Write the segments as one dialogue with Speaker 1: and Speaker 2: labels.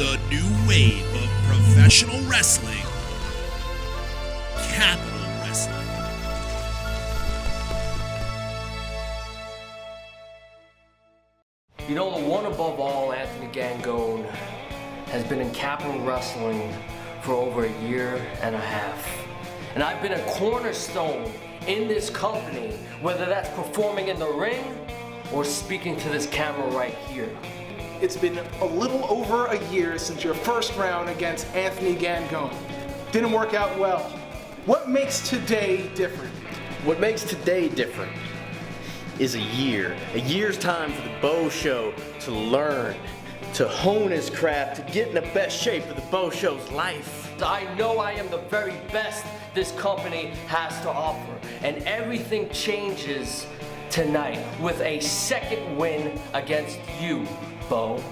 Speaker 1: the new wave of professional wrestling, Capital Wrestling.
Speaker 2: You know, the one above all, Anthony Gangone, has been in Capital Wrestling for over a year and a half. And I've been a cornerstone in this company, whether that's performing in the ring or speaking to this camera right here.
Speaker 3: It's been a little over a year since your first round against Anthony Gangone. Didn't work out well. What makes today different?
Speaker 4: What makes today different is a year's time for the Beau Show to learn, to hone his craft, to get in the best shape of the Beau Show's life.
Speaker 2: I know I am the very best this company has to offer, and everything changes tonight with a second win against you, Beau.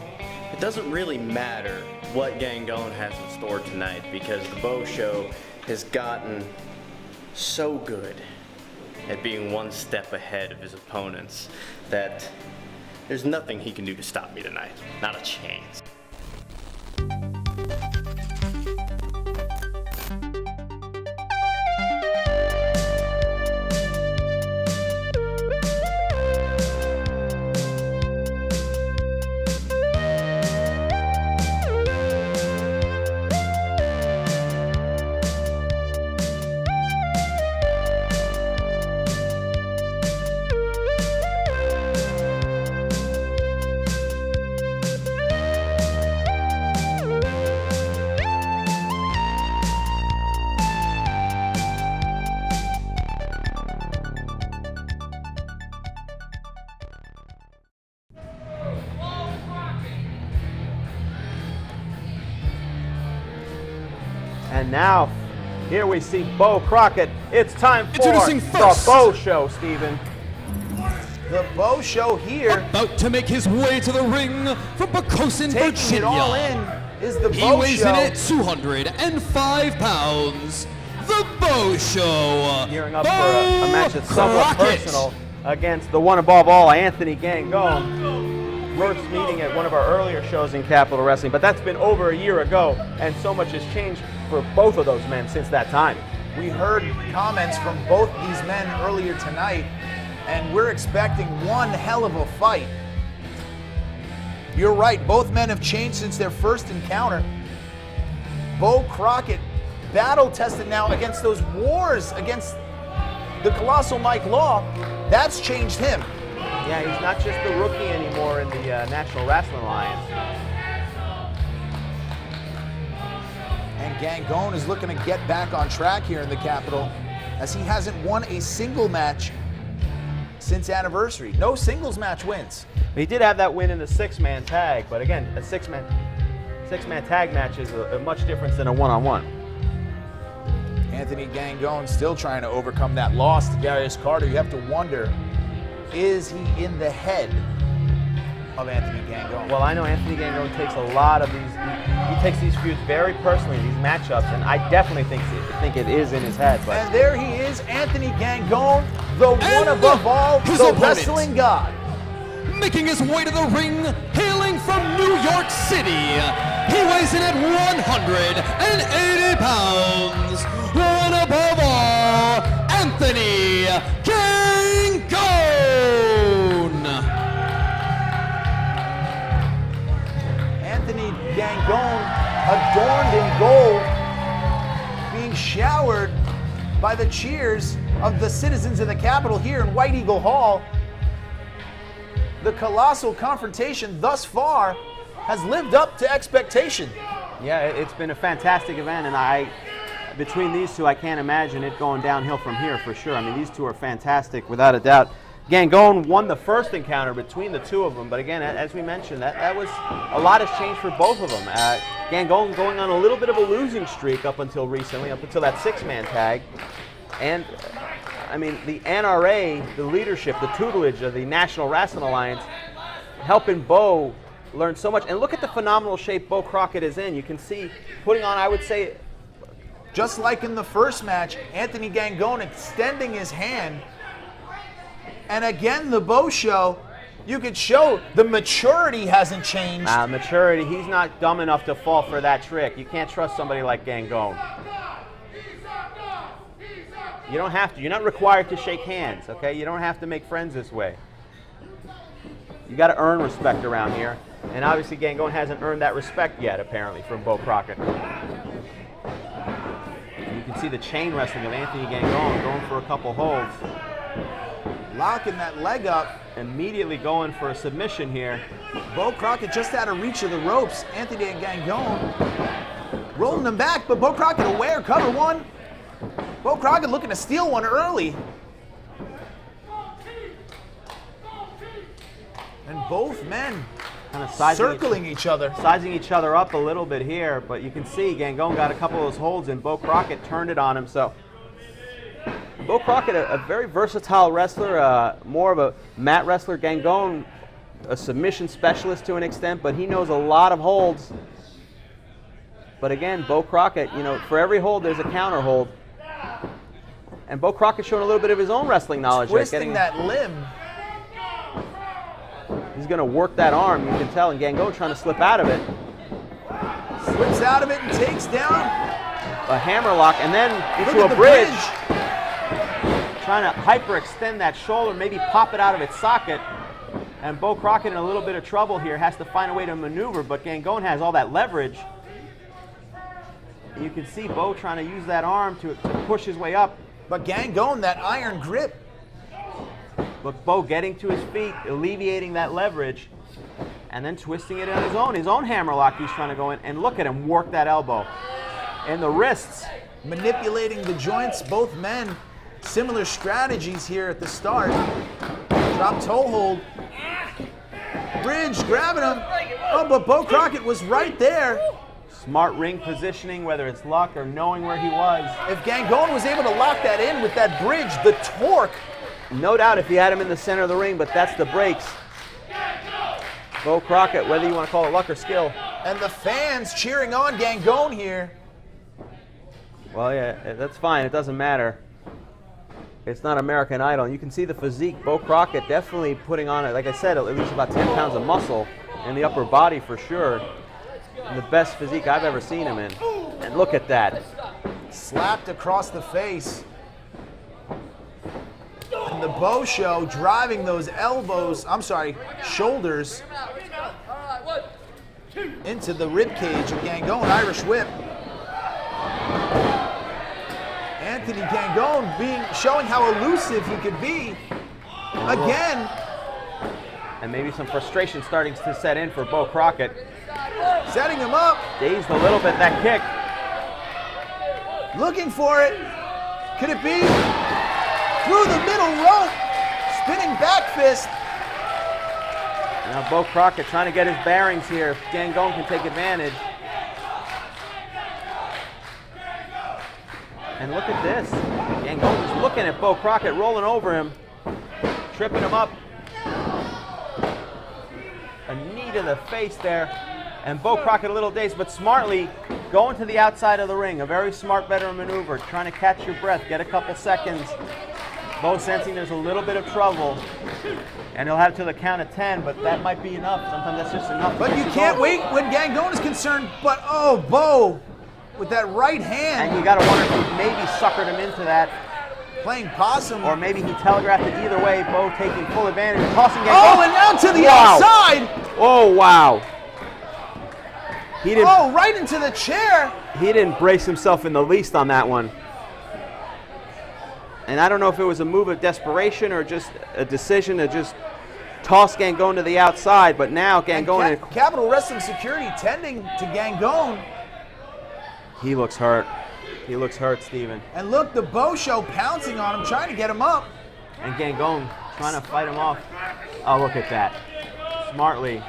Speaker 4: It doesn't really matter what Gangone has in store tonight because the Beau Show has gotten so good at being one step ahead of his opponents that there's nothing he can do to stop me tonight. Not a chance.
Speaker 5: And now, here we see Beau Crockett. It's time for
Speaker 6: Introducing first,
Speaker 5: the Beau Show, Steven.
Speaker 6: The Beau Show here.
Speaker 7: About to make his way to the ring from Pocosin,
Speaker 6: Taking
Speaker 7: Virginia.
Speaker 6: it all in is the
Speaker 7: He
Speaker 6: Beau
Speaker 7: weighs
Speaker 6: Show.
Speaker 7: in at 205 pounds. The Beau Show.
Speaker 5: Gearing up
Speaker 7: Beau
Speaker 5: for a match that's somewhat
Speaker 7: Crockett.
Speaker 5: personal against the one above all, Anthony Gangone. First meeting at one of our earlier shows in Capital Wrestling, but that's been over a year ago, and so much has changed for both of those men since that time.
Speaker 6: We heard comments from both these men earlier tonight, and we're expecting one hell of a fight. You're right, both men have changed since their first encounter. Beau Crockett, battle-tested now against those wars against the Colossal Mike Law. That's changed him.
Speaker 5: Yeah, he's not just the rookie anymore in the National Wrestling Alliance.
Speaker 6: And Gangone is looking to get back on track here in the Capitol, as he hasn't won a single match since Anniversary. No singles match wins.
Speaker 5: He did have that win in the six-man tag, but again, a six-man tag match is a much different than a one-on-one.
Speaker 6: Anthony Gangone still trying to overcome that loss to Darius Carter. You have to wonder, is he in the head of Anthony Gangone?
Speaker 5: Well, I know Anthony Gangone takes a lot of these, he takes these feuds very personally, these matchups, and I definitely think it is in his head. But
Speaker 6: And there he is, Anthony Gangone, the one
Speaker 7: And
Speaker 6: above all,
Speaker 7: his
Speaker 6: the
Speaker 7: opponent.
Speaker 6: wrestling god.
Speaker 7: Making his way to the ring, hailing from New York City. He weighs in at 180 pounds. One above all, Anthony Gangone.
Speaker 6: Anthony Gangone, adorned in gold, being showered by the cheers of the citizens of the Capitol here in White Eagle Hall. The colossal confrontation thus far has lived up to expectation.
Speaker 5: yeah, it's been a fantastic event, and between these two, I can't imagine it going downhill from here for sure. I mean, these two are fantastic, without a doubt. Gangone won the first encounter between the two of them, but again, as we mentioned, that was a lot has changed for both of them. Gangone going on a little bit of a losing streak up until recently, up until that six-man tag, and I mean, the NRA, the leadership, the tutelage of the National Wrestling Alliance, helping Beau learn so much. And look at the phenomenal shape Beau Crockett is in. You can see putting on, I would say,
Speaker 6: Just like in the first match, Anthony Gangone extending his hand. And again, the Beau Show, you could show the maturity hasn't changed.
Speaker 5: Maturity, he's not dumb enough to fall for that trick. You can't trust somebody like Gangone. You don't have to. You're not required to shake hands, okay? You don't have to make friends this way. You got to earn respect around here. And obviously Gangone hasn't earned that respect yet, apparently, from Beau Crockett. You can see the chain wrestling of Anthony Gangone going for a couple holds.
Speaker 6: Locking that leg up.
Speaker 5: Immediately going for a submission here.
Speaker 6: Beau Crockett just out of reach of the ropes. Anthony Gangone rolling him back, but Beau Crockett aware, cover one. Beau Crockett looking to steal one early. And both men
Speaker 5: kind of
Speaker 6: circling each other.
Speaker 5: Sizing each other up a little bit here, but you can see Gangone got a couple of those holds and Beau Crockett turned it on him. So Beau Crockett, a very versatile wrestler, more of a mat wrestler. Gangone, a submission specialist to an extent, but he knows a lot of holds. But again, Beau Crockett, you know, for every hold there's a counter hold. And Beau Crockett showing a little bit of his own wrestling knowledge.
Speaker 6: Twisting that limb.
Speaker 5: He's going to work that arm, you can tell, and Gangone trying to slip out of it.
Speaker 6: Slips out of it and takes down
Speaker 5: a hammerlock, and then into a bridge. Trying to hyperextend that shoulder, maybe pop it out of its socket. And Beau Crockett in a little bit of trouble here, has to find a way to maneuver, but Gangone has all that leverage. You can see Beau trying to use that arm to push his way up.
Speaker 6: But Gangone, that iron grip.
Speaker 5: But Beau getting to his feet, alleviating that leverage, and then twisting it on his own hammerlock he's trying to go in. And look at him work that elbow. And the wrists.
Speaker 6: Manipulating the joints, both men. Similar strategies here at the start. Drop toe hold. Bridge grabbing him. Oh, but Beau Crockett was right there.
Speaker 5: Smart ring positioning, whether it's luck or knowing where he was.
Speaker 6: If Gangone was able to lock that in with that bridge, the torque.
Speaker 5: No doubt if he had him in the center of the ring, but that's the breaks. Beau Crockett, whether you want to call it luck or skill.
Speaker 6: And the fans cheering on Gangone here.
Speaker 5: Well, yeah, that's fine. It doesn't matter. It's not American Idol. You can see the physique. Beau Crockett definitely putting on, like I said, at least about 10 pounds of muscle in the upper body for sure. And the best physique I've ever seen him in. And look at that.
Speaker 6: Slapped across the face. And the Beau Show driving those shoulders into the rib cage of Gangone. Irish whip. Anthony Gangone showing how elusive he could be. Again.
Speaker 5: And maybe some frustration starting to set in for Beau Crockett.
Speaker 6: Setting him up.
Speaker 5: Dazed a little bit, that kick.
Speaker 6: Looking for it. Could it be? Through the middle rope. Spinning back fist.
Speaker 5: Now Beau Crockett trying to get his bearings here. If Gangone can take advantage. And look at this. Gangone is looking at Beau Crockett, rolling over him. Tripping him up. A knee to the face there. And Beau Crockett a little dazed, but smartly going to the outside of the ring. A very smart veteran maneuver, trying to catch your breath, get a couple seconds. Beau sensing there's a little bit of trouble. And he'll have to the count of 10, but that might be enough. Sometimes that's just enough.
Speaker 6: But you can't wait when Gangone is concerned. But oh, Beau with that right hand.
Speaker 5: And you got to wonder if he maybe suckered him into that.
Speaker 6: Playing possum.
Speaker 5: Or maybe he telegraphed it either way. Beau taking full advantage, tossing Gangone.
Speaker 6: Oh, and now to the outside.
Speaker 5: Oh, wow. He didn't,
Speaker 6: right into the chair.
Speaker 5: He didn't brace himself in the least on that one. And I don't know if it was a move of desperation or just a decision to just toss Gangone to the outside, but now Gangone...
Speaker 6: And Capital Wrestling Security tending to Gangone.
Speaker 5: He looks hurt. He looks hurt, Steven.
Speaker 6: And look, the Beau Show pouncing on him, trying to get him up.
Speaker 5: And Gangone trying to fight him off. Oh, look at that. Smartly.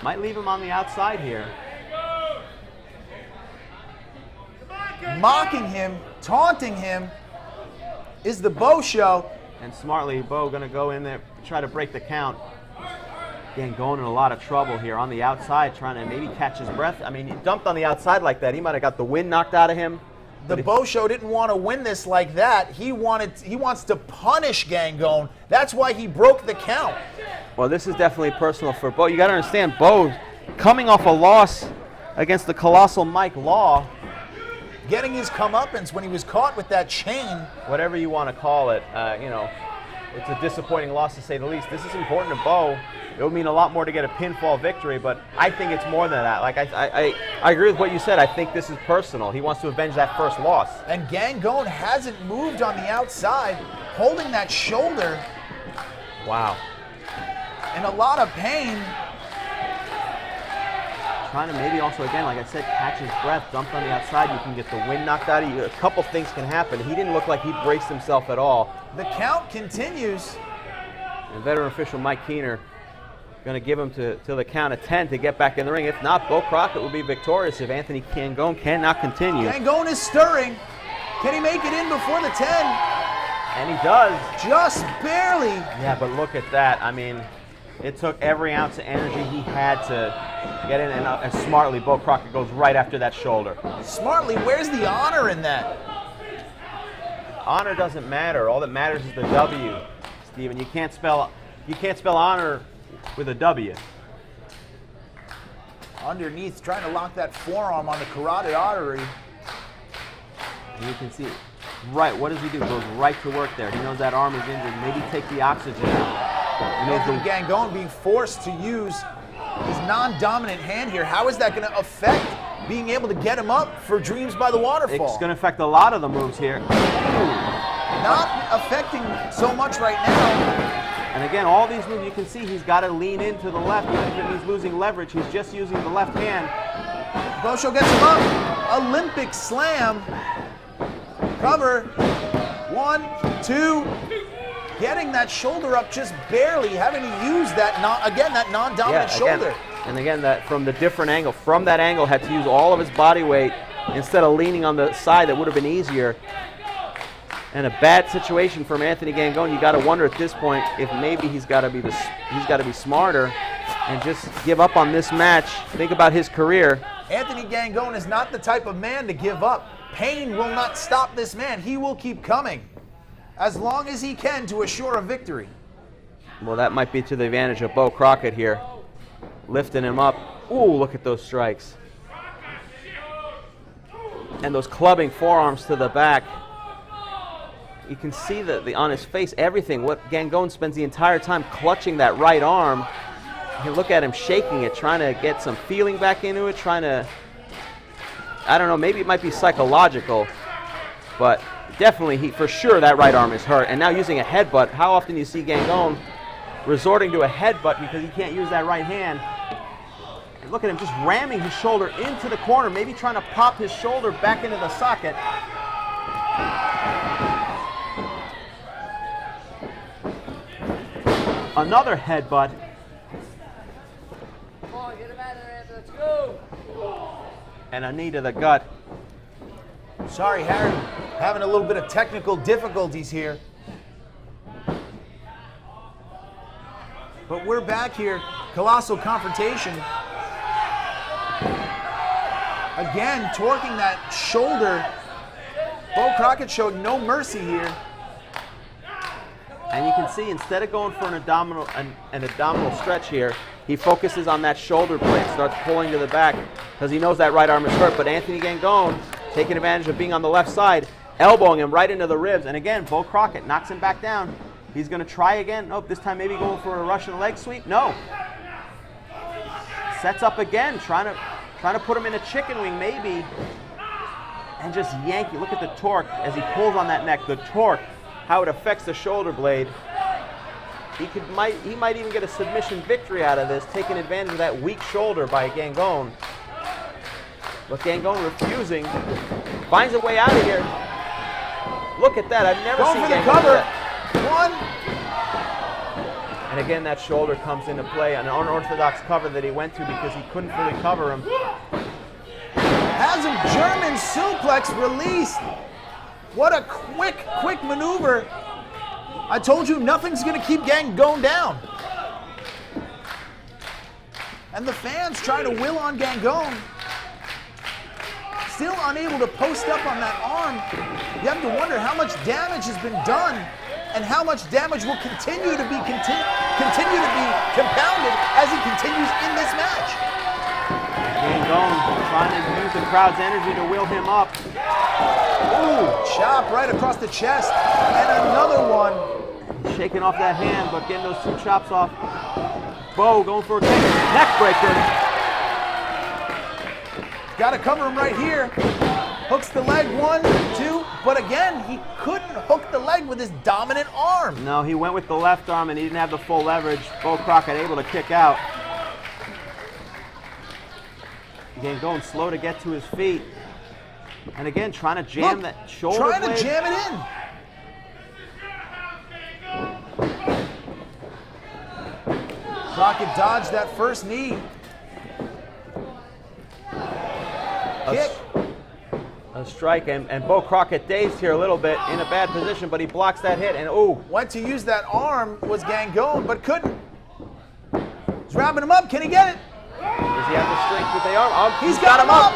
Speaker 5: Might leave him on the outside here.
Speaker 6: Mocking him, taunting him is the Beau Show.
Speaker 5: And smartly, Beau going to go in there, try to break the count. Gangone in a lot of trouble here on the outside, trying to maybe catch his breath. I mean, he dumped on the outside like that. He might have got the wind knocked out of him.
Speaker 6: the Beau Show didn't want to win this like that. He wants to punish Gangone. That's why he broke the count.
Speaker 5: Well, this is definitely personal for Beau. You got to understand, Beau, coming off a loss against the colossal Mike Law,
Speaker 6: getting his comeuppance when he was caught with that chain.
Speaker 5: Whatever you want to call it, you know, it's a disappointing loss to say the least. This is important to Beau. It would mean a lot more to get a pinfall victory, but I think it's more than that. Like I agree with what you said. I think this is personal. He wants to avenge that first loss.
Speaker 6: And Gangone hasn't moved on the outside, holding that shoulder.
Speaker 5: Wow.
Speaker 6: In a lot of pain.
Speaker 5: Trying to maybe also, again, like I said, catch his breath, dumped on the outside. You can get the wind knocked out of you. A couple things can happen. He didn't look like he braced himself at all.
Speaker 6: The count continues.
Speaker 5: And veteran official Mike Keener going to give him to the count of 10 to get back in the ring. If not, Beau Crockett will be victorious if Anthony Gangone cannot continue.
Speaker 6: Gangone is stirring. Can he make it in before the 10?
Speaker 5: And he does.
Speaker 6: Just barely.
Speaker 5: Yeah, but look at that. I mean, it took every ounce of energy he had to get in, and smartly, Beau Crockett goes right after that shoulder.
Speaker 6: Smartly, where's the honor in that?
Speaker 5: Honor doesn't matter. All that matters is the W, Steven. You can't spell honor with a W.
Speaker 6: Underneath, trying to lock that forearm on the carotid artery.
Speaker 5: And you can see it. Right, what does he do? Goes right to work there. He knows that arm is injured. Maybe take the oxygen out.
Speaker 6: Anthony Gangone being forced to use his non-dominant hand here. How is that going to affect being able to get him up for Dreams by the Waterfall?
Speaker 5: It's going to affect a lot of the moves here.
Speaker 6: Not affecting so much right now.
Speaker 5: And again, all these moves, you can see he's got to lean into the left. Even if he's losing leverage, he's just using the left hand.
Speaker 6: Beau Show gets him up. Olympic slam. Cover. 1, 2. Getting that shoulder up just barely, having to use that non-dominant shoulder.
Speaker 5: And again, that from the different angle, from that angle, had to use all of his body weight instead of leaning on the side that would have been easier. And a bad situation from Anthony Gangone. You got to wonder at this point if maybe he's got to be smarter and just give up on this match. Think about his career.
Speaker 6: Anthony Gangone is not the type of man to give up. Pain will not stop this man. He will keep coming as long as he can to assure a victory.
Speaker 5: Well, that might be to the advantage of Beau Crockett here. Lifting him up. Ooh, look at those strikes. And those clubbing forearms to the back. You can see on his face, everything. What Gangone spends the entire time clutching that right arm. You look at him shaking it, trying to get some feeling back into it, trying to, I don't know, maybe it might be psychological, but definitely, for sure, that right arm is hurt. And now using a headbutt. How often do you see Gangone resorting to a headbutt because he can't use that right hand? And look at him just ramming his shoulder into the corner, maybe trying to pop his shoulder back into the socket. Another headbutt.
Speaker 2: Come on, get him out of there. Let's go.
Speaker 5: And a knee to the gut.
Speaker 6: Sorry, Harry, having a little bit of technical difficulties here. But we're back here. Colossal confrontation. Again, torquing that shoulder. Beau Crockett showed no mercy here.
Speaker 5: And you can see, instead of going for an abdominal stretch here, he focuses on that shoulder blade, starts pulling to the back because he knows that right arm is hurt. But Anthony Gangone, taking advantage of being on the left side, elbowing him right into the ribs. And again, Beau Crockett knocks him back down. He's going to try again. Nope, this time maybe going for a Russian leg sweep. No. Sets up again, trying to put him in a chicken wing maybe. And just yank it. Look at the torque as he pulls on that neck. The torque, how it affects the shoulder blade. He might even get a submission victory out of this, taking advantage of that weak shoulder by Gangone. But Gangone refusing, finds a way out of here. Look at that, I've never seen Gangone do that.
Speaker 6: One.
Speaker 5: And again, that shoulder comes into play, an unorthodox cover that he went to because he couldn't fully cover him.
Speaker 6: Has him German suplex released. What a quick maneuver. I told you nothing's going to keep Gangone down. And the fans try to will on Gangone. still unable to post up on that arm. You have to wonder how much damage has been done and how much damage will continue to be compounded as he continues in this match.
Speaker 5: Gangone trying to use the crowd's energy to wheel him up.
Speaker 6: Ooh, chop right across the chest, and another one.
Speaker 5: Shaking off that hand, but getting those 2 chops off. Beau going for a neck breaker.
Speaker 6: Got to cover him right here. Hooks the leg, 1, 2, but again, he couldn't hook the leg with his dominant arm.
Speaker 5: No, he went with the left arm and he didn't have the full leverage. Beau Crockett able to kick out. Gangone slow to get to his feet. And again, trying to jam that shoulder blade.
Speaker 6: Trying to jam it in. Crockett dodged that first knee. Kick.
Speaker 5: A strike, and Beau Crockett dazed here a little bit, in a bad position, but he blocks that hit, and ooh.
Speaker 6: Went to use that arm, was Gangone, but couldn't. He's wrapping him up, can he get it?
Speaker 5: Does he have the strength with the arm?
Speaker 6: He's got him up.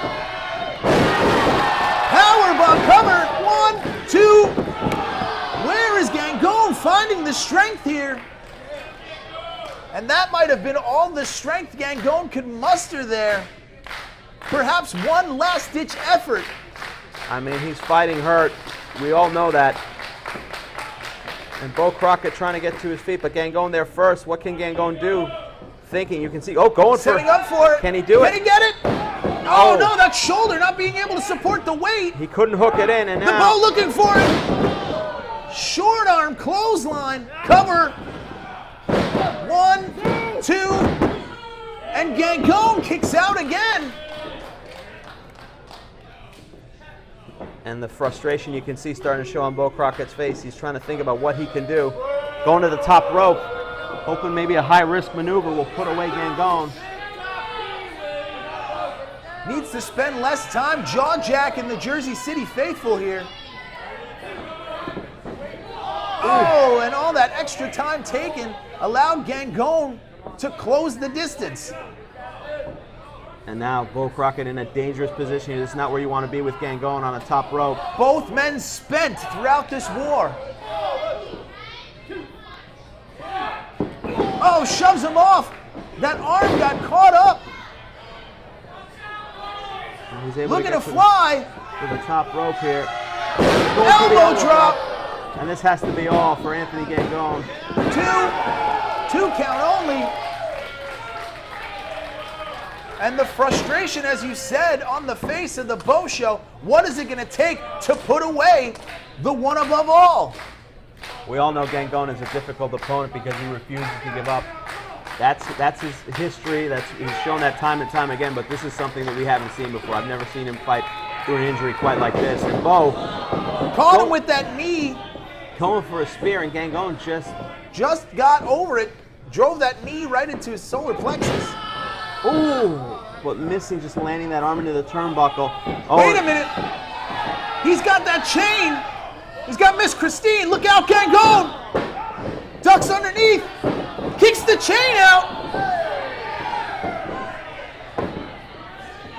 Speaker 6: Powerbomb covered, 1, 2. Where is Gangone finding the strength here? And that might have been all the strength Gangone could muster there. Perhaps one last-ditch effort.
Speaker 5: I mean, he's fighting hurt. We all know that. And Beau Crockett trying to get to his feet, but Gangone there first. What can Gangone do? Thinking, you can see, going
Speaker 6: setting up for it.
Speaker 5: Can he do it?
Speaker 6: Can he get it? Oh no, that shoulder not being able to support the weight.
Speaker 5: He couldn't hook it in, and
Speaker 6: the
Speaker 5: now.
Speaker 6: Beau looking for it. Short arm clothesline, cover. 1, 2, and Gangone kicks out again.
Speaker 5: And the frustration you can see starting to show on Beau Crockett's face. He's trying to think about what he can do. Going to the top rope, hoping maybe a high-risk maneuver will put away Gangone.
Speaker 6: Needs to spend less time jaw-jacking the Jersey City faithful here. Oh, and all that extra time taken allowed Gangone to close the distance.
Speaker 5: And now Beau Crockett in a dangerous position. This is not where you want to be with Gangone on the top rope.
Speaker 6: Both men spent throughout this war. Oh, shoves him off. That arm got caught up.
Speaker 5: And he's able
Speaker 6: looking
Speaker 5: to
Speaker 6: to fly.
Speaker 5: To the top rope here.
Speaker 6: Elbow drop.
Speaker 5: And this has to be all for Anthony Gangone.
Speaker 6: 2 count only. And the frustration, as you said, on the face of the Beau Show. What is it going to take to put away the one above all?
Speaker 5: We all know Gangone is a difficult opponent because he refuses to give up. That's his history. He's shown that time and time again, but this is something that we haven't seen before. I've never seen him fight through an injury quite like this. And Beau
Speaker 6: caught him with that knee.
Speaker 5: Going for a spear, and Gangone
Speaker 6: just got over it. Drove that knee right into his solar plexus.
Speaker 5: Ooh, but missing, just landing that arm into the turnbuckle. Oh.
Speaker 6: Wait a minute. He's got that chain. He's got Miss Christine. Look out, Gangone. Ducks underneath. Kicks the chain out.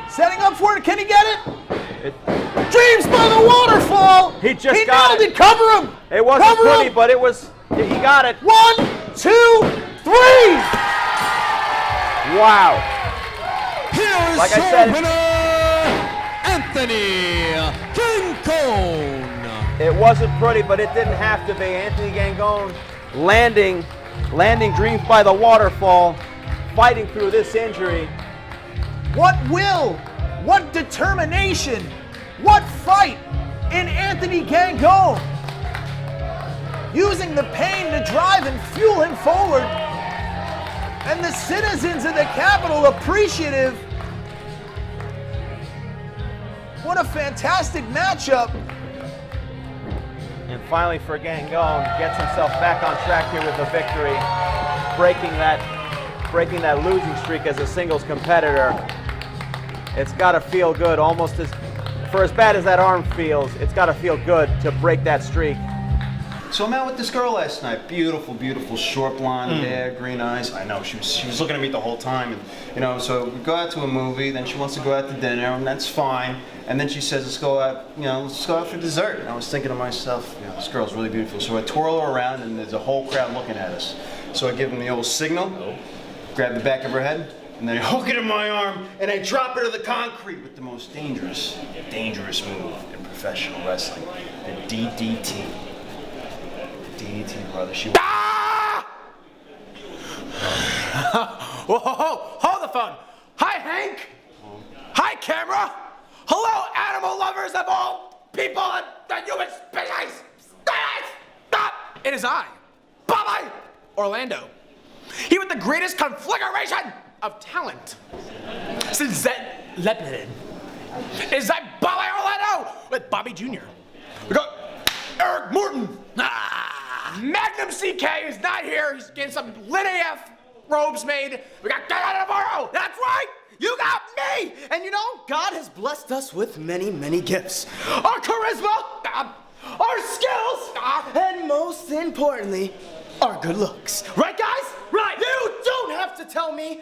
Speaker 6: Setting up for it. Can he get it? Dreams by the waterfall.
Speaker 5: He got
Speaker 6: nailed it. Cover him.
Speaker 5: It wasn't pretty, but he got it.
Speaker 6: 1, 2, 3.
Speaker 5: Wow.
Speaker 7: Here's
Speaker 5: like I
Speaker 7: your
Speaker 5: said,
Speaker 7: winner, Anthony Gangone.
Speaker 5: It wasn't pretty, but it didn't have to be. Anthony Gangone landing Dreams by the waterfall, fighting through this injury.
Speaker 6: What will, what determination, what fight in Anthony Gangone. Using the pain to drive and fuel him forward. And the citizens of the Capitol appreciative. What a fantastic matchup.
Speaker 5: And finally for Gangone, gets himself back on track here with the victory, breaking that losing streak as a singles competitor. It's got to feel good, for as bad as that arm feels, it's got to feel good to break that streak. So I'm out with this girl last night. Beautiful, beautiful, short blonde hair, green eyes. I know, she was looking at me the whole time. And, so we go out to a movie, then she wants to go out to dinner, and that's fine. And then she says, let's go out for dessert. And I was thinking to myself, this girl's really beautiful. So I twirl her around, and there's a whole crowd looking at us. So I give them the old signal, grab the back of her head, and then I hook it in my arm, and I drop her to the concrete with the most dangerous move in professional wrestling, the DDT. DDT, brother. She.
Speaker 3: Ah! Whoa, hold the phone. Hi, Hank. Hi, camera. Hello, animal lovers of all people and the human species. Stop! It is I, Bobby Orlando, here with the greatest conflagration of talent since that Lebanon. Is that Bobby Orlando with Bobby Jr. We got Eric Morton. Magnum CK is not here. He's getting some lit AF robes made. We got Navarro. That's right. You got me. And God has blessed us with many, many gifts. Our charisma, our skills, and most importantly, our good looks. Right, guys? Right. You don't have to tell me.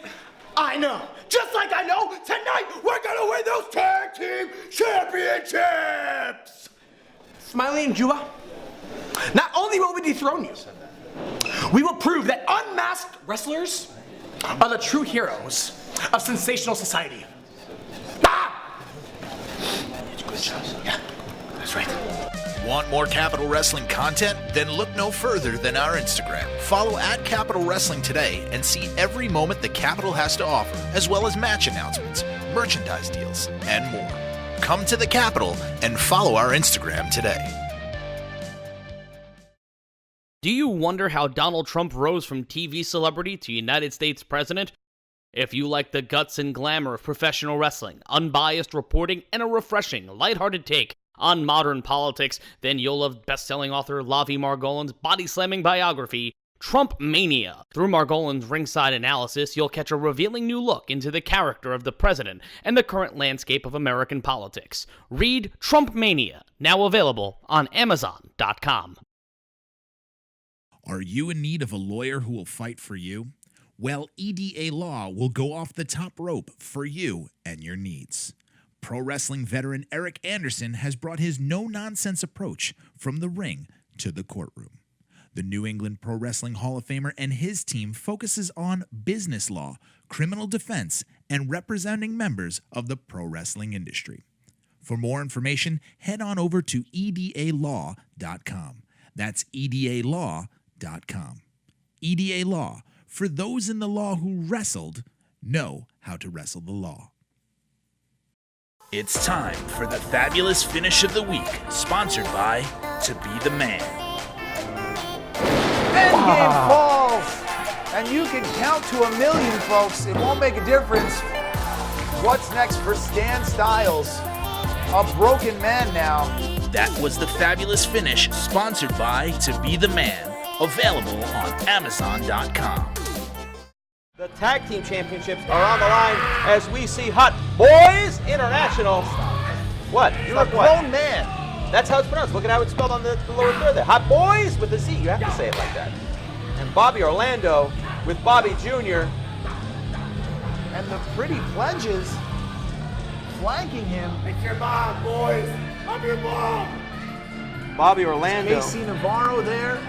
Speaker 3: I know. Just like I know, tonight we're going to win those tag team championships. Smiley and Juba, not only will we dethrone you, we will prove that unmasked wrestlers are the true heroes of sensational society. Yeah, that's right.
Speaker 1: Want more Capital Wrestling content? Then look no further than our Instagram. Follow @Capital Wrestling today and see every moment the Capital has to offer, as well as match announcements, merchandise deals, and more. Come to the Capital and follow our Instagram today.
Speaker 8: Do you wonder how Donald Trump rose from TV celebrity to United States president? If you like the guts and glamour of professional wrestling, unbiased reporting, and a refreshing, lighthearted take on modern politics, then you'll love best-selling author Lavi Margolin's body-slamming biography, Trump Mania. Through Margolin's ringside analysis, you'll catch a revealing new look into the character of the president and the current landscape of American politics. Read Trump Mania, now available on Amazon.com.
Speaker 1: Are you in need of a lawyer who will fight for you? Well, EDA Law will go off the top rope for you and your needs. Pro wrestling veteran Eric Anderson has brought his no-nonsense approach from the ring to the courtroom. The New England Pro Wrestling Hall of Famer and his team focuses on business law, criminal defense, and representing members of the pro wrestling industry. For more information, head on over to edalaw.com. That's edalaw.com. EDA Law, for those in the law who wrestled, know how to wrestle the law. It's time for the fabulous finish of the week, sponsored by To Be the Man.
Speaker 6: Endgame falls, and you can count to 1,000,000, folks. It won't make a difference. What's next for Stan Styles? A broken man now.
Speaker 1: That was the fabulous finish, sponsored by To Be the Man, available on Amazon.com.
Speaker 5: The tag team championships are on the line as we see Hot Boiz International. What?
Speaker 6: You're a grown man.
Speaker 5: That's how it's pronounced. Look at how it's spelled on the lower third there. Hot Boiz with a Z. You have to say it like that. And Bobby Orlando with Bobby Jr.
Speaker 6: And the pretty pledges flanking him.
Speaker 3: It's your mom, boys. I'm your mom.
Speaker 5: Bobby Orlando.
Speaker 6: AC Navarro there.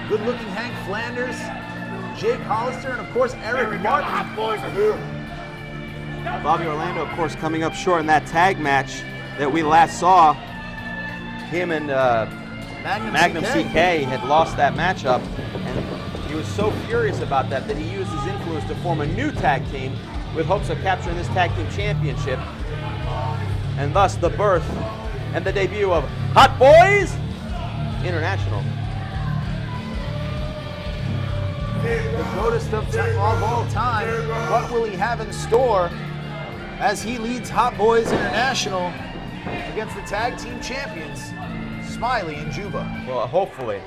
Speaker 6: Good-looking Hank Flanders. Jake Hollister, and of course Eric Martin.
Speaker 5: Bobby Orlando, of course, coming up short in that tag match that we last saw. Him and Magnum CK had lost that matchup, and he was so furious about that he used his influence to form a new tag team with hopes of capturing this tag team championship, and thus the birth and the debut of Hot Boiz International.
Speaker 6: The greatest of all time. What will he have in store as he leads Hot Boiz International against the tag team champions? Smiley and Juba.
Speaker 5: Well, hopefully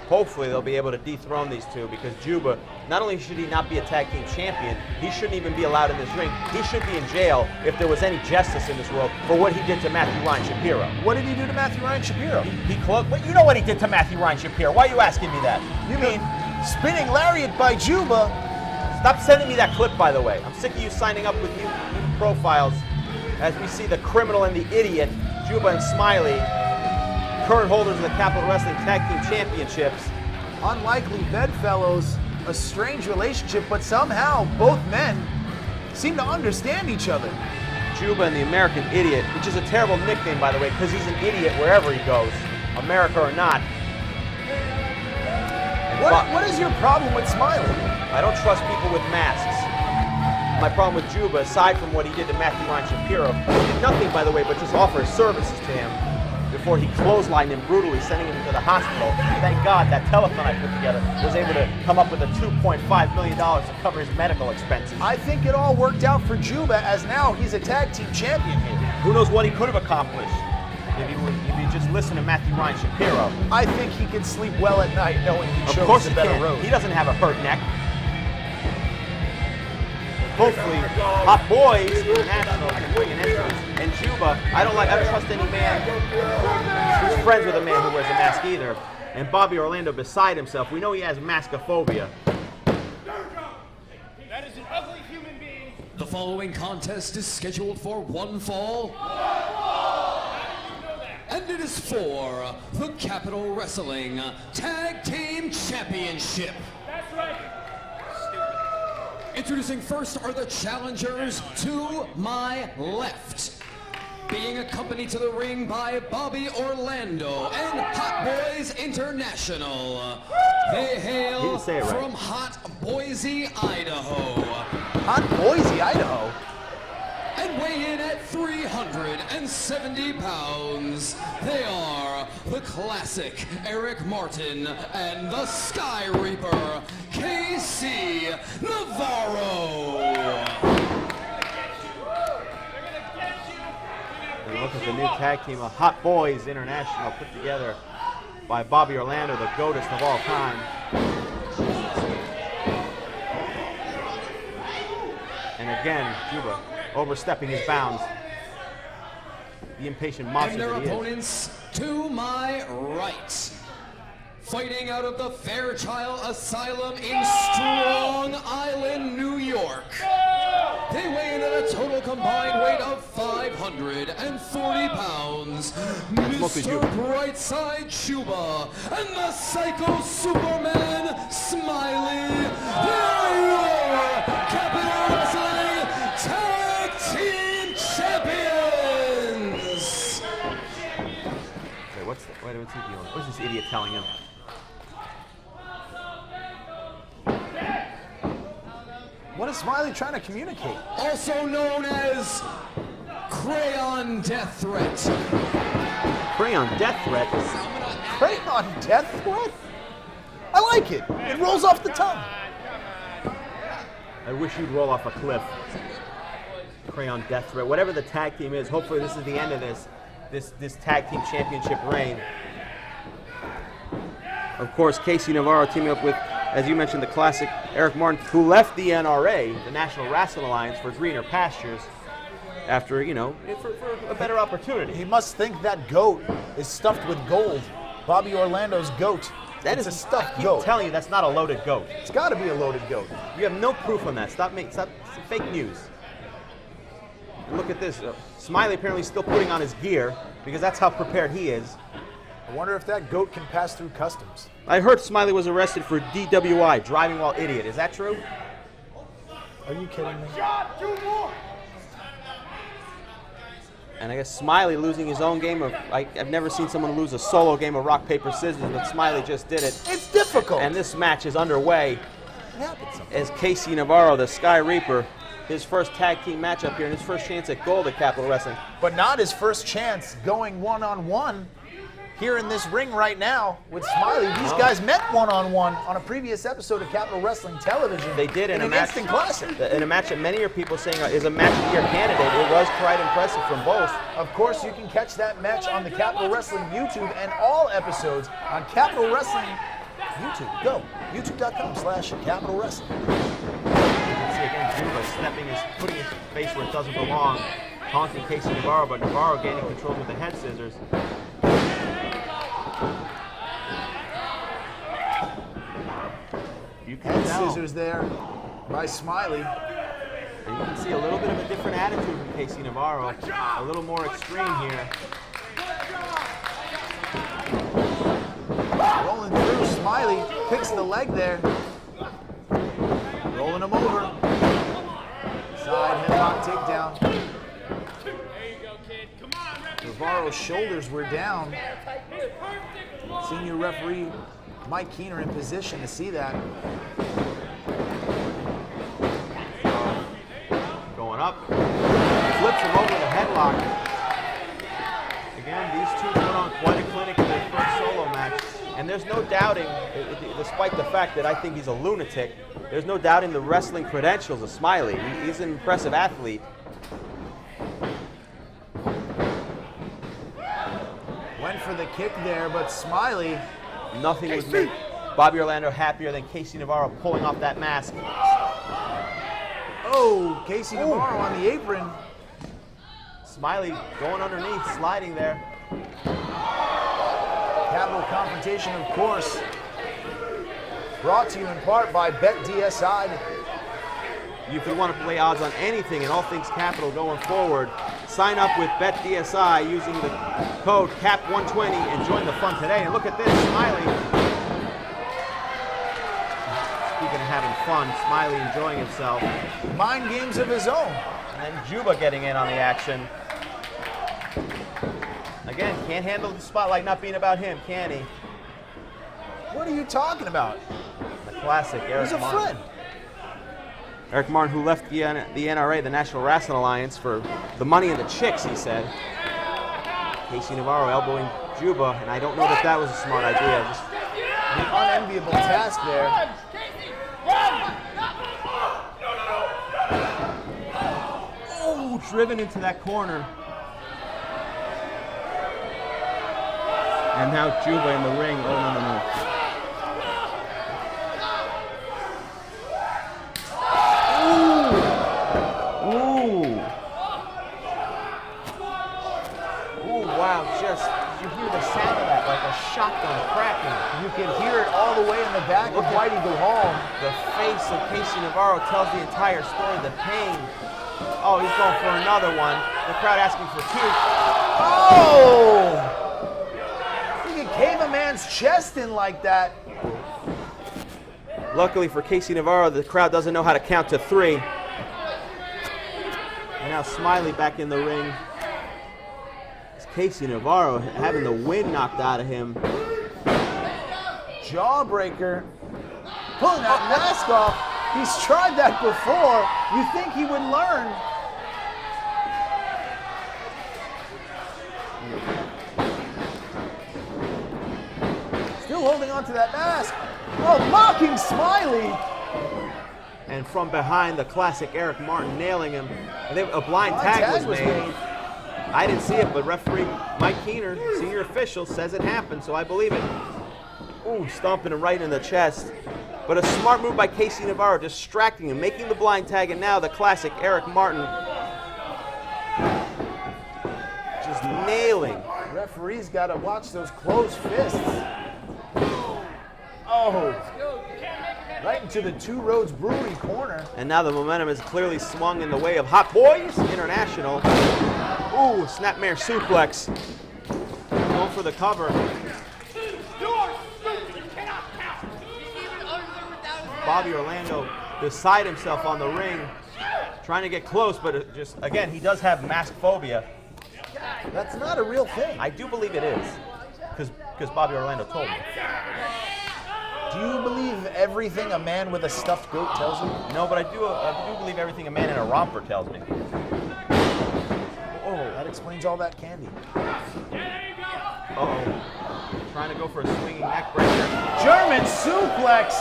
Speaker 5: they'll be able to dethrone these two, because Juba, not only should he not be a tag team champion, he shouldn't even be allowed in this ring. He should be in jail if there was any justice in this world for what he did to Matthew Ryan Shapiro.
Speaker 6: What did he do to Matthew Ryan Shapiro?
Speaker 5: He closed. Well, you know what he did to Matthew Ryan Shapiro. Why are you asking me that?
Speaker 6: You mean spinning lariat by Juba?
Speaker 5: Stop sending me that clip, by the way. I'm sick of you signing up with new profiles as we see the criminal and the idiot, Juba and Smiley, current holders of the Capital Wrestling Tag Team Championships.
Speaker 6: Unlikely bedfellows, a strange relationship, but somehow both men seem to understand each other.
Speaker 5: Juba and the American Idiot, which is a terrible nickname, by the way, because he's an idiot wherever he goes, America or not.
Speaker 6: What is your problem with Smiley?
Speaker 5: I don't trust people with masks. My problem with Juba, aside from what he did to Matthew Ryan Shapiro, he did nothing, by the way, but just offer his services to him before he clotheslined him brutally, sending him to the hospital. Thank God that telethon I put together was able to come up with a $2.5 million to cover his medical expenses.
Speaker 6: I think it all worked out for Juba, as now he's a tag team champion here.
Speaker 5: Who knows what he could have accomplished if he just listened to Matthew Ryan Shapiro.
Speaker 6: I think he can sleep well at night knowing he
Speaker 5: Of
Speaker 6: chose
Speaker 5: course
Speaker 6: the
Speaker 5: he
Speaker 6: better
Speaker 5: can.
Speaker 6: road.
Speaker 5: He doesn't have a hurt neck. Hopefully, Hot Boiz International can bring an entrance. And Juba, I don't trust any man who's friends with a man who wears a mask either. And Bobby Orlando beside himself. We know he has maskophobia.
Speaker 3: That is an ugly human being.
Speaker 7: The following contest is scheduled for one fall. And it is for the Capital Wrestling Tag Team Championship.
Speaker 3: That's right.
Speaker 7: Introducing first are the challengers to my left. Being accompanied to the ring by Bobby Orlando and Hot Boiz International. They hail from Hot Boise, Idaho.
Speaker 6: Hot Boise, Idaho?
Speaker 7: And weigh in at 370 pounds, they are the classic Eric Martin and the Sky Reaper, KC Navarro.
Speaker 5: And look at the new tag team of Hot Boiz International put together by Bobby Orlando, the GOATest of all time. And again, Juba overstepping his bounds. The impatient monster
Speaker 7: And their
Speaker 5: that he is.
Speaker 7: opponents to my right. Fighting out of the Fairchild Asylum in Strong Island, New York. They weigh in at a total combined weight of 540 pounds. Mr. Brightside Juba and the Psycho Superman Smiley. They are your Capital Wrestling Tag Team Champions.
Speaker 5: Wait, what's he doing? What's this idiot telling him?
Speaker 6: What is Smiley trying to communicate?
Speaker 7: Also known as Crayon Death Threat.
Speaker 5: Crayon Death Threat?
Speaker 6: Crayon Death Threat? I like it. It rolls off the tongue.
Speaker 5: I wish you'd roll off a cliff. Crayon Death Threat. Whatever the tag team is, hopefully this is the end of this tag team championship reign. Of course, KC Navarro teaming up with, as you mentioned, the classic Eric Martin, who left the NRA, the National Wrestling Alliance, for greener pastures after, you know, for a better opportunity.
Speaker 6: He must think that goat is stuffed with gold. Bobby Orlando's goat. It's a stuffed goat.
Speaker 5: I'm telling you, that's not a loaded goat.
Speaker 6: It's got to be a loaded goat.
Speaker 5: You have no proof on that. Stop fake news. And look at this. Smiley apparently still putting on his gear because that's how prepared he is.
Speaker 6: I wonder if that goat can pass through customs.
Speaker 5: I heard Smiley was arrested for DWI, driving while idiot. Is that true?
Speaker 6: Are you kidding me?
Speaker 5: And I guess Smiley losing his own game of, I've never seen someone lose a solo game of rock, paper, scissors, but Smiley just did it.
Speaker 6: It's difficult.
Speaker 5: And this match is underway
Speaker 6: It happens sometimes.
Speaker 5: as KC Navarro, the Sky Reaper, his first tag team matchup here and his first chance at gold at Capital Wrestling.
Speaker 6: But not his first chance going one-on-one here in this ring right now with Smiley. These guys met one-on-one on a previous episode of Capital Wrestling Television.
Speaker 5: They did in a
Speaker 6: an
Speaker 5: match.
Speaker 6: instant classic.
Speaker 5: In a match that many of people saying is a match of the year candidate. It was quite impressive from both.
Speaker 6: Of course, you can catch that match on the Capital Wrestling YouTube and all episodes on Capital Wrestling YouTube. Go, youtube.com/Capital Wrestling.
Speaker 5: You can see again Juba putting his face where it doesn't belong, taunting Casey Navarro, but Navarro gaining control with the head scissors. You can
Speaker 6: Head
Speaker 5: tell.
Speaker 6: scissors there by Smiley.
Speaker 5: And you can see a little bit of a different attitude from Casey Navarro. A little more extreme here.
Speaker 6: Rolling through, Smiley picks the leg there. Rolling him over. Side headlock takedown. Navarro's shoulders were down. Senior referee Mike Keener in position to see that.
Speaker 5: Going up. Flips him over the headlock. Again, these two put on quite a clinic in their first solo match. And there's no doubting, despite the fact that I think he's a lunatic, there's no doubting the wrestling credentials of Smiley. He's an impressive athlete.
Speaker 6: Went for the kick there, but Smiley.
Speaker 5: Nothing would make Bobby Orlando happier than Casey Navarro pulling off that mask.
Speaker 6: Oh, Casey Navarro on the apron.
Speaker 5: Smiley going underneath, sliding there.
Speaker 6: Capital Confrontation, of course, brought to you in part by BetDSI.
Speaker 5: If you want to play odds on anything and all things Capital going forward, sign up with BetDSI using the code CAP120 and join the fun today. And look at this, Smiley. Speaking of having fun, Smiley enjoying himself.
Speaker 6: Mind games of his own.
Speaker 5: And then Juba getting in on the action. Again, can't handle the spotlight not being about him, can he?
Speaker 6: What are you talking about?
Speaker 5: The classic Eric
Speaker 6: He's a
Speaker 5: Martin.
Speaker 6: friend.
Speaker 5: Eric Martin, who left the NRA, the National Wrestling Alliance, for the money and the chicks, he said. Casey Navarro elbowing Juba, and I don't know that that was a smart idea. Just
Speaker 6: The unenviable task there.
Speaker 5: oh, driven into that corner. And now Juba in the ring. Oh, no. Wow, just, you hear the sound of that like a shotgun cracking.
Speaker 6: You can hear it all the way in the back of White Eagle Hall.
Speaker 5: The face of Casey Navarro tells the entire story, the pain. Oh, he's going for another one. The crowd asking for two.
Speaker 6: Oh! You can cave a man's chest in like that.
Speaker 5: Luckily for Casey Navarro, the crowd doesn't know how to count to three. And now Smiley back in the ring. Casey Navarro having the wind knocked out of him.
Speaker 6: Jawbreaker. Pulling that mask off. He's tried that before. You think he would learn. Still holding on to that mask. Oh, mocking Smiley.
Speaker 5: And from behind, the classic Eric Martin nailing him. And a blind tag was made. I didn't see it, but referee Mike Keener, senior official, says it happened, so I believe it. Ooh, stomping him right in the chest. But a smart move by Casey Navarro, distracting him, making the blind tag, and now the classic Eric Martin just nailing.
Speaker 6: Referee's got to watch those closed fists. Oh, right into the Two Roads Brewery corner.
Speaker 5: And now the momentum is clearly swung in the way of Hot Boiz International. Ooh, snapmare suplex. Going for the cover. Bobby Orlando beside himself on the ring, trying to get close, but it just, again, he does have mask phobia.
Speaker 6: That's not a real thing.
Speaker 5: I do believe it is, because Bobby Orlando told me.
Speaker 6: Do you believe everything a man with a stuffed goat tells you?
Speaker 5: No, but I do believe everything a man in a romper tells me.
Speaker 6: Oh, that explains all that candy.
Speaker 5: Uh-oh. Trying to go for a swinging neck breaker.
Speaker 6: German suplex.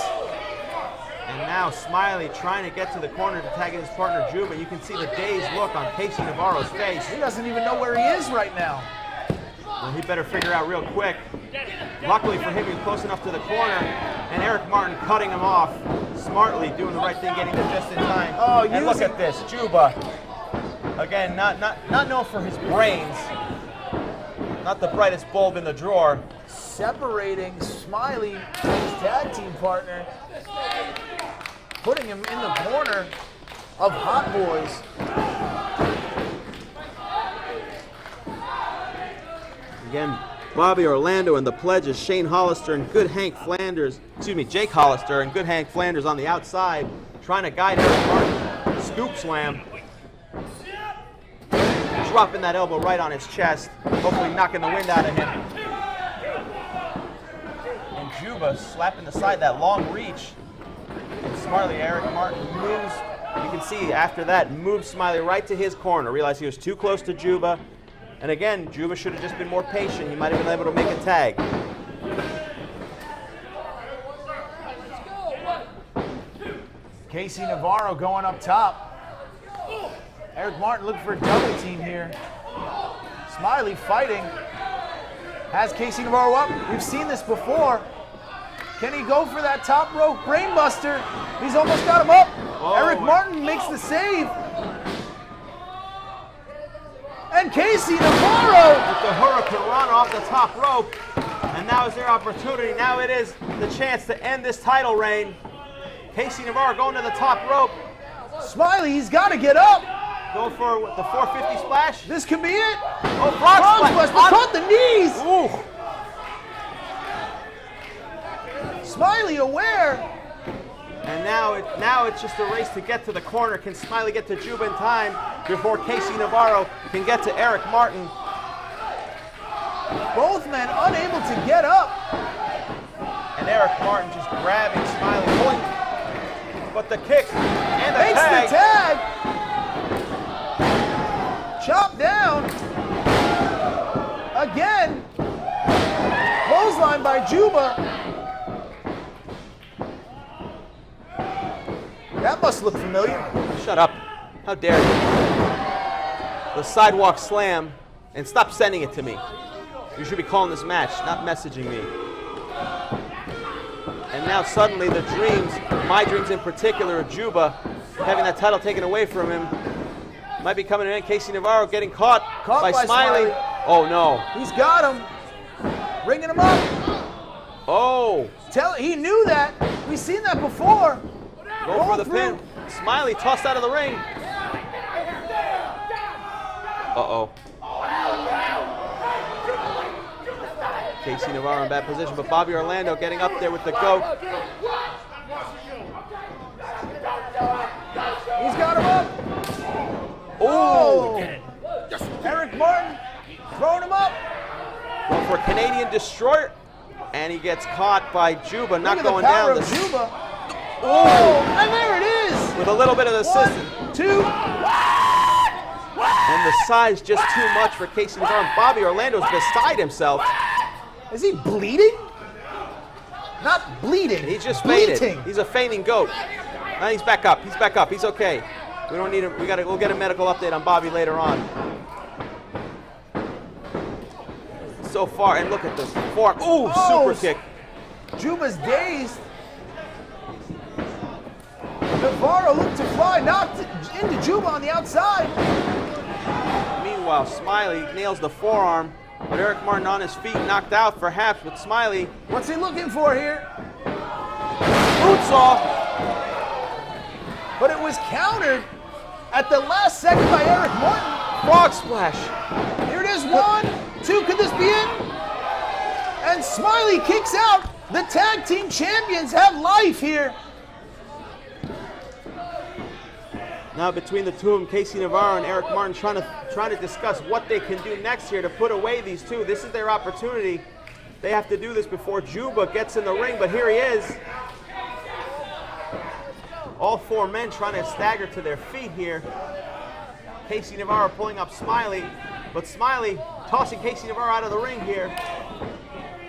Speaker 5: And now Smiley trying to get to the corner to tag in his partner Juba. You can see the dazed look on Casey Navarro's face.
Speaker 6: He doesn't even know where he is right now.
Speaker 5: Well, he better figure out real quick. Luckily for him, he was close enough to the corner, and Eric Martin cutting him off. Smartly doing the right thing, getting there just in time.
Speaker 6: Oh,
Speaker 5: and look at this, Juba. Again, not known for his brains. Not the brightest bulb in the drawer.
Speaker 6: Separating Smiley from his tag team partner. Putting him in the corner of Hot Boys.
Speaker 5: Again, Bobby Orlando and the pledges, Shane Hollister and good Hank Flanders, Jake Hollister and good Hank Flanders on the outside, trying to guide Eric Martin. Scoop slam. Dropping that elbow right on his chest, hopefully knocking the wind out of him. And Juba slapping the side, that long reach. And smartly, Eric Martin moves. You can see after that, moves Smiley right to his corner. Realized he was too close to Juba. And again, Juba should have just been more patient. He might have been able to make a tag.
Speaker 6: Casey Navarro going up top. Eric Martin looking for a double team here. Smiley fighting. Has Casey Navarro up. We've seen this before. Can he go for that top rope brainbuster? He's almost got him up.
Speaker 5: Oh,
Speaker 6: Eric Martin makes the save. And Casey Navarro
Speaker 5: with the Hurricane Run off the top rope. And now is their opportunity. Now it is the chance to end this title reign. Casey Navarro going to the top rope.
Speaker 6: Smiley, he's got to get up.
Speaker 5: Go for the 450 splash.
Speaker 6: This could be it.
Speaker 5: Oh, frog splash.
Speaker 6: But caught the knees.
Speaker 5: Ooh.
Speaker 6: Smiley aware.
Speaker 5: And now it's just a race to get to the corner. Can Smiley get to Juba in time before Casey Navarro can get to Eric Martin?
Speaker 6: Both men unable to get up.
Speaker 5: And Eric Martin just grabbing Smiley. Pulling. But the kick and the
Speaker 6: makes
Speaker 5: tag.
Speaker 6: the tag. Chop down. Again. Clothesline by Juba. That must look familiar.
Speaker 5: Shut up. How dare you? The sidewalk slam, and stop sending it to me. You should be calling this match, not messaging me. And now suddenly the dreams, my dreams in particular, of Juba having that title taken away from him, might be coming in. Casey Navarro getting caught by Smiley. Oh no.
Speaker 6: He's got him. Bringing him up.
Speaker 5: Oh.
Speaker 6: He knew that. We've seen that before.
Speaker 5: Go for the pin. Smiley tossed out of the ring. Uh-oh. Casey Navarro in bad position, but Bobby Orlando getting up there with the goat.
Speaker 6: He's got him up.
Speaker 5: Oh!
Speaker 6: Eric Martin throwing him up.
Speaker 5: Going for a Canadian Destroyer. And he gets caught by Juba, not going
Speaker 6: down.
Speaker 5: down.
Speaker 6: The Juba. Oh, and there it is.
Speaker 5: With a little bit of assistance.
Speaker 6: 1, 2.
Speaker 5: And the size just too much for Casey Navarro. Bobby Orlando's beside himself.
Speaker 6: Is he bleeding? Not bleeding.
Speaker 5: He's just
Speaker 6: bleating.
Speaker 5: fainted. He's a fainting goat. Now he's back up. He's back up. He's okay. We don't need him. We'll get a medical update on Bobby later on. So far, and look at this form. Ooh, super kick.
Speaker 6: Juba's dazed. Navarro looked to fly, knocked into Juba on the outside.
Speaker 5: Meanwhile, Smiley nails the forearm, but Eric Martin on his feet, knocked out perhaps, but Smiley.
Speaker 6: What's he looking for here?
Speaker 5: Moonsault.
Speaker 6: But it was countered at the last second by Eric Martin.
Speaker 5: Frog splash.
Speaker 6: Here it is, 1, 2, could this be it? And Smiley kicks out. The tag team champions have life here.
Speaker 5: Now between the two of them, Casey Navarro and Eric Martin trying to discuss what they can do next here to put away these two. This is their opportunity. They have to do this before Juba gets in the ring, but here he is. All four men trying to stagger to their feet here. Casey Navarro pulling up Smiley. But Smiley tossing Casey Navarro out of the ring here.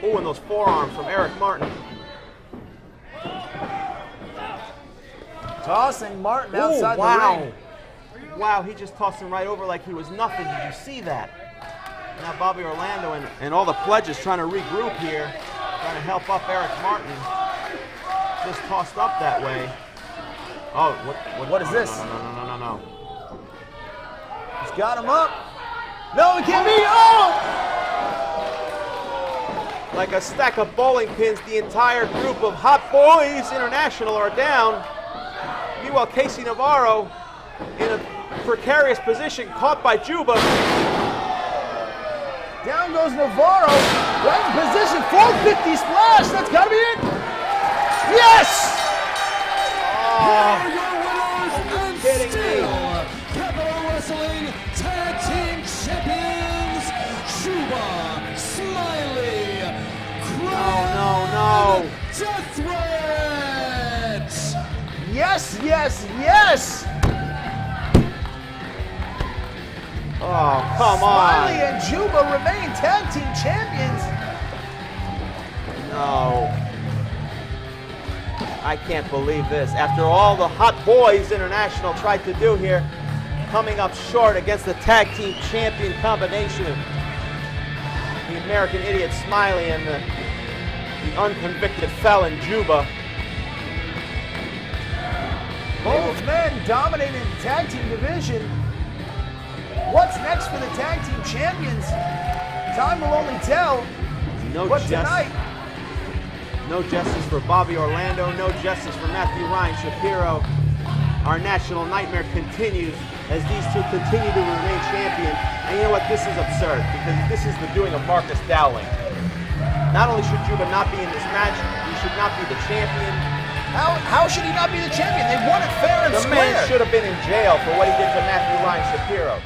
Speaker 5: Oh, and those forearms from Eric Martin.
Speaker 6: Tossing Martin outside the ring.
Speaker 5: Wow, he just tossed him right over like he was nothing. Did you see that? Now Bobby Orlando and all the pledges trying to regroup here, trying to help up Eric Martin. Just tossed up that way. Oh,
Speaker 6: what is this?
Speaker 5: No.
Speaker 6: He's got him up. No, it can't be. Oh!
Speaker 5: Like a stack of bowling pins, the entire group of Hot Boys International are down. Meanwhile, Casey Navarro in a precarious position, caught by Juba.
Speaker 6: Down goes Navarro, right in position, 450 splash, that's gotta be it. Yes!
Speaker 7: Here are your winners and
Speaker 5: kidding
Speaker 7: still
Speaker 5: me.
Speaker 7: Capital Wrestling Tag Team Champions, Juba, Smiley,
Speaker 5: No.
Speaker 7: Death Threat!
Speaker 6: Yes!
Speaker 5: Oh, come
Speaker 6: Smiley
Speaker 5: on.
Speaker 6: and Juba remain tag team champions.
Speaker 5: No. I can't believe this. After all the Hot Boys International tried to do here, coming up short against the tag team champion combination of the American Idiot Smiley and the unconvicted felon Juba.
Speaker 6: Both men dominating the tag team division. What's next for the tag team champions? Time will only tell. But tonight,
Speaker 5: no justice for Bobby Orlando, no justice for Matthew Ryan Shapiro. Our national nightmare continues as these two continue to remain champion. And you know what? This is absurd because this is the doing of Marcus Dowling. Not only should Juba not be in this match, he should not be the champion.
Speaker 6: how should he not be the champion? They won it fair and
Speaker 5: The
Speaker 6: square.
Speaker 5: man should have been in jail for what he did to Matthew Ryan Shapiro.